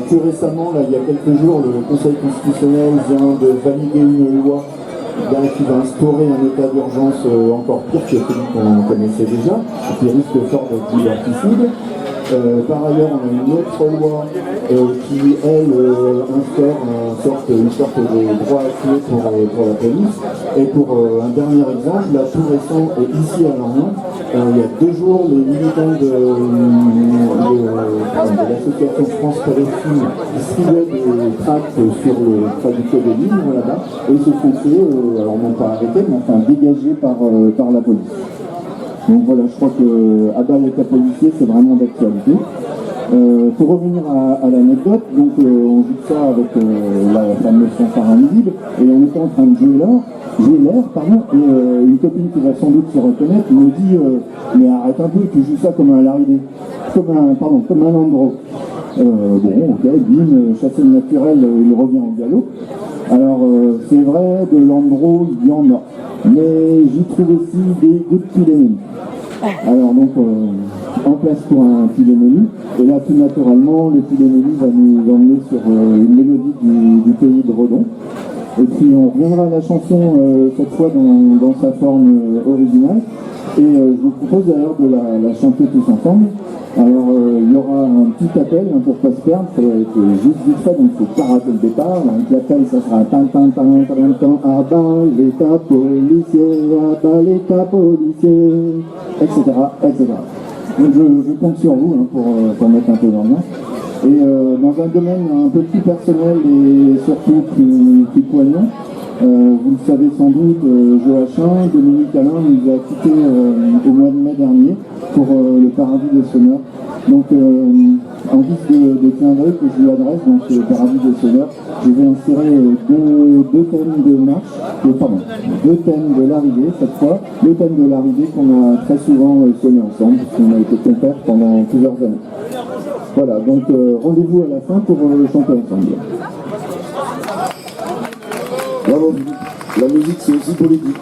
Plus récemment, là, il y a quelques jours, le Conseil constitutionnel vient de valider une loi qui va instaurer un état d'urgence encore pire que celui qu'on connaissait déjà, qui risque fort d'être liberticide. Par ailleurs, on a une autre loi qui, elle, instaure une sorte de droit à tuer pour la police. Et pour un dernier exemple, là, tout récent, et ici à Lorient, il y a 2 jours, les militants de l'association France-Palestine distribuaient des tracts sur le traducteur de livres là-bas, et ils se sont fait, alors non pas arrêtés, mais enfin dégagés par la police. Donc voilà, je crois que à bas l'état policier, c'est vraiment d'actualité. Pour revenir à l'anecdote, donc on joue ça avec la fameuse fanfare invisible, et on était en train de jouer l'air, et une copine qui va sans doute se reconnaître me dit mais arrête un peu, tu joues ça comme un laridé, comme un andro. Bon, ok, bim, chasser le naturel, il revient au galop. Alors, c'est vrai, de l'andro, il y en a. Mais j'y trouve aussi des good pilémonies. Alors, donc, en place pour un pilémonie. Et là, tout naturellement, le pilémonie va nous emmener sur une mélodie du pays de Redon. Et puis, on reviendra à la chanson, cette fois dans sa forme originale. Et je vous propose d'ailleurs de la chanter tous ensemble. Alors il y aura un petit appel pour pas se perdre, ça va être juste vite fait, donc il faut pas rater le départ. Donc l'appel ça sera tan tan tan tan tan, à bas l'état policier, etc. etc. Donc je compte sur vous pour mettre un peu d'ambiance. Et dans un domaine un peu plus personnel et surtout plus poignant, vous le savez sans doute, Joachim, Dominique Alain nous a quittés au mois de mai dernier pour le paradis des sonneurs. Donc en guise de clin d'œil que je lui adresse dans ce paradis des sonneurs, je vais insérer deux thèmes de marche, deux thèmes de l'arrivée cette fois, le thème de l'arrivée qu'on a très souvent sonné ensemble, puisqu'on a été compères pendant plusieurs années. Voilà, donc rendez-vous à la fin pour chanter ensemble. Bravo, la musique c'est aussi politique.